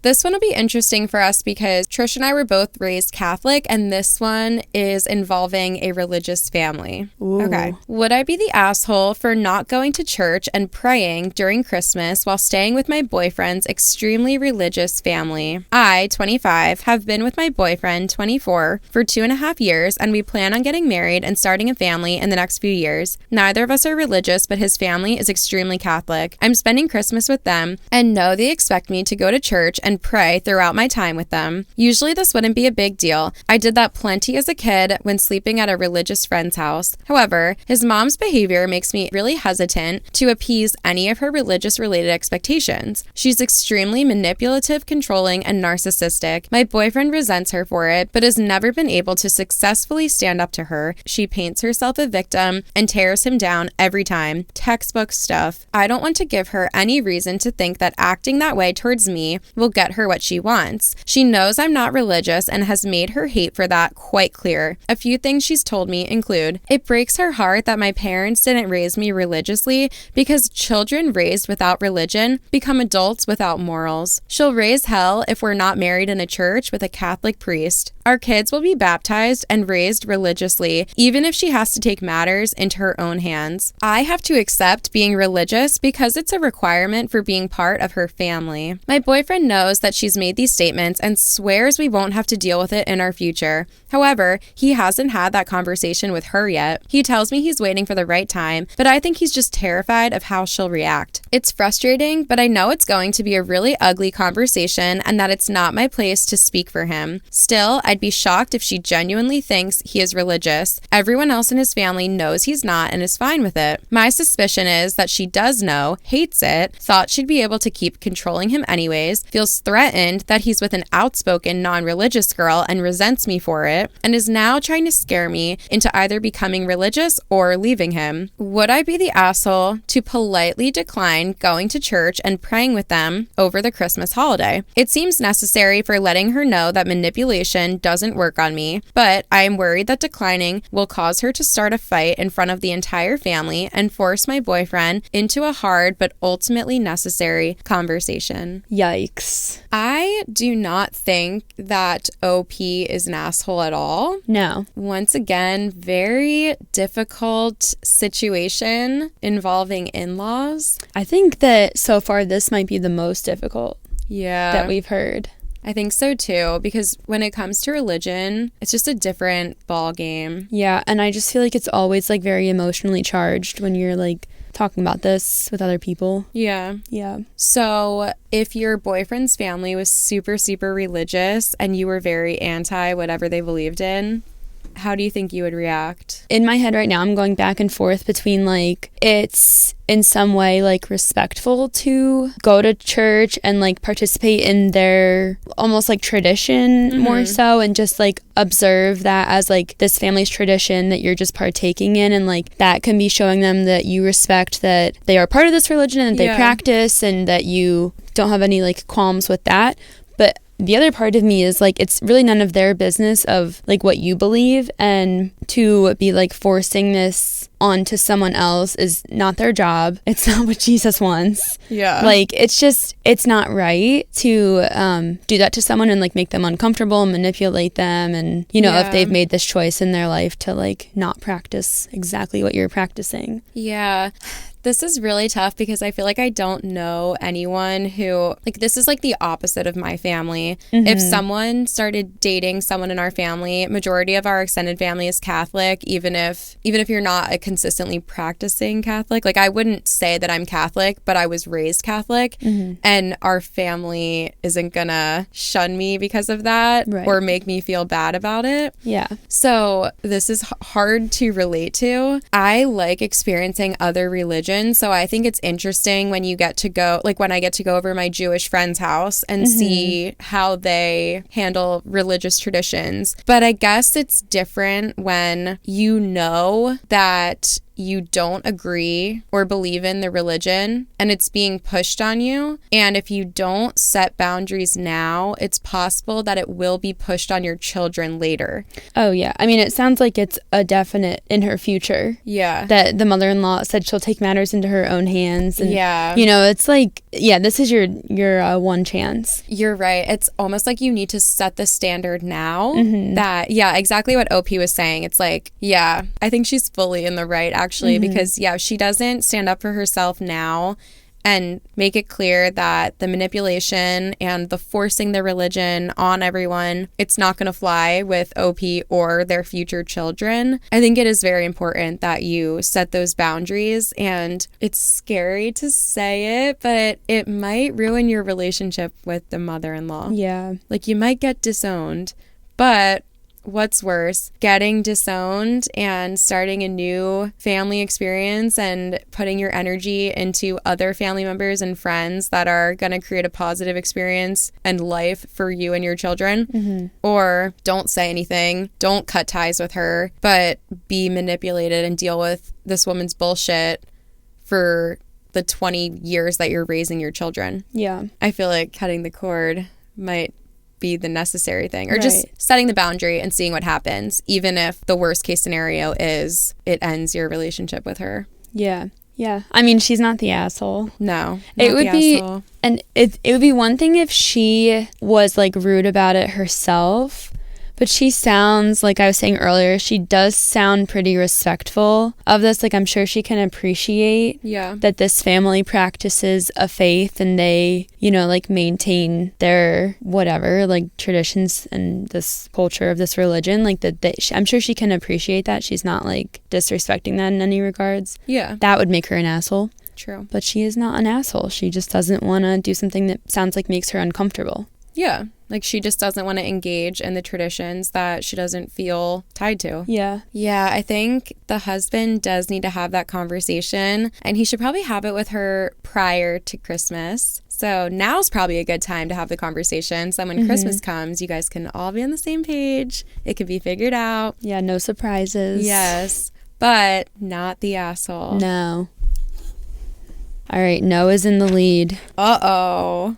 This one will be interesting for us because Trish and I were both raised Catholic, and this one is involving a religious family. Ooh. Okay. Would I be the asshole for not going to church and praying during Christmas while staying with my boyfriend's extremely religious family? I, 25, have been with my boyfriend, 24, for 2.5 years, and we plan on getting married and starting a family in the next few years. Neither of us are religious, but his family is extremely Catholic. I'm spending Christmas with them and know they expect me to go to church and pray throughout my time with them. Usually this wouldn't be a big deal. I did that plenty as a kid when sleeping at a religious friend's house. However, his mom's behavior makes me really hesitant to appease any of her religious-related expectations. She's extremely manipulative, controlling, and narcissistic. My boyfriend resents her for it, but has never been able to successfully stand up to her. She paints herself a victim and tears him down every time. Textbook stuff. I don't want to give her any reason to think that acting that way towards me will get her what she wants. She knows I'm not religious and has made her hate for that quite clear. A few things she's told me include, it breaks her heart that my parents didn't raise me religiously because children raised without religion become adults without morals. She'll raise hell if we're not married in a church with a Catholic priest. Our kids will be baptized and raised religiously, even if she has to take matters into her own hands. I have to accept being religious because it's a requirement for being part of her family. My boyfriend knows that she's made these statements and swears we won't have to deal with it in our future. However, he hasn't had that conversation with her yet. He tells me he's waiting for the right time, but I think he's just terrified of how she'll react. It's frustrating, but I know it's going to be a really ugly conversation and that it's not my place to speak for him. Still, I'd be shocked if she genuinely thinks he is religious. Everyone else in his family knows he's not and is fine with it. My suspicion is that she does know, hates it, thought she'd be able to keep controlling him anyways, feels threatened that he's with an outspoken non-religious girl and resents me for it, and is now trying to scare me into either becoming religious or leaving him. Would I be the asshole to politely decline going to church and praying with them over the Christmas holiday? It seems necessary for letting her know that manipulation doesn't work on me, but I am worried that declining will cause her to start a fight in front of the entire family and force my boyfriend into a hard but ultimately necessary conversation. Yikes. I do not think that OP is an asshole at all. No. Once again, very difficult situation involving in-laws. I think that so far this might be the most difficult that we've heard. I think so too, because when it comes to religion, it's just a different ball game. Yeah, and I just feel like it's always like very emotionally charged when you're like talking about this with other people. Yeah. Yeah. So if your boyfriend's family was super, super religious and you were very anti whatever they believed in, how do you think you would react? In my head right now, I'm going back and forth between like it's in some way like respectful to go to church and like participate in their almost like tradition more so, and just like observe that as like this family's tradition that you're just partaking in, and like that can be showing them that you respect that they are part of this religion and that they practice, and that you don't have any like qualms with that. But the other part of me is like, it's really none of their business of like what you believe, and to be like forcing this onto someone else is not their job. It's not what Jesus wants. Yeah. Like, it's not right to do that to someone and like make them uncomfortable and manipulate them. And, you know, if they've made this choice in their life to like not practice exactly what you're practicing. Yeah. This is really tough because I feel like I don't know anyone who, like, this is like the opposite of my family. If someone started dating someone in our family, majority of our extended family is Catholic, even if you're not a consistently practicing Catholic. Like, I wouldn't say that I'm Catholic, but I was raised Catholic, and our family isn't gonna shun me because of that or make me feel bad about it. Yeah. So this is hard to relate to. I like experiencing other religions. So I think it's interesting when you get to go, like when I get to go over my Jewish friend's house and see how they handle religious traditions. But I guess it's different when you know that you don't agree or believe in the religion and it's being pushed on you. And if you don't set boundaries now, it's possible that it will be pushed on your children later. Oh, yeah. I mean, it sounds like it's a definite in her future. Yeah. That the mother-in-law said she'll take matters into her own hands. And, yeah. you know, it's like, yeah, this is your one chance. You're right. It's almost like you need to set the standard now. That, yeah, exactly what OP was saying. It's like, yeah, I think she's fully in the right, actually, because, yeah, she doesn't stand up for herself now and make it clear that the manipulation and the forcing the religion on everyone, it's not going to fly with OP or their future children. I think it is very important that you set those boundaries, and it's scary to say it, but it might ruin your relationship with the mother-in-law. Yeah. Like, you might get disowned, but what's worse, getting disowned and starting a new family experience and putting your energy into other family members and friends that are going to create a positive experience and life for you and your children? Or don't say anything, don't cut ties with her, but be manipulated and deal with this woman's bullshit for the 20 years that you're raising your children. Yeah. I feel like cutting the cord might be the necessary thing, or just setting the boundary and seeing what happens, even if the worst case scenario is it ends your relationship with her. Yeah. I mean, she's not the asshole. No, it would be asshole. And it would be one thing if she was like rude about it herself, but she sounds, like I was saying earlier, she does sound pretty respectful of this. Like, I'm sure she can appreciate that this family practices a faith and they, you know, like maintain their whatever, like traditions and this culture of this religion. Like, I'm sure she can appreciate that. She's not like disrespecting that in any regards. Yeah. That would make her an asshole. True. But she is not an asshole. She just doesn't want to do something that sounds like makes her uncomfortable. Yeah. Like, she just doesn't want to engage in the traditions that she doesn't feel tied to. Yeah. Yeah, I think the husband does need to have that conversation, and he should probably have it with her prior to Christmas. So now's probably a good time to have the conversation. So when Christmas comes, you guys can all be on the same page. It can be figured out. Yeah, no surprises. Yes, but not the asshole. No. All right, Noah's in the lead. Uh-oh.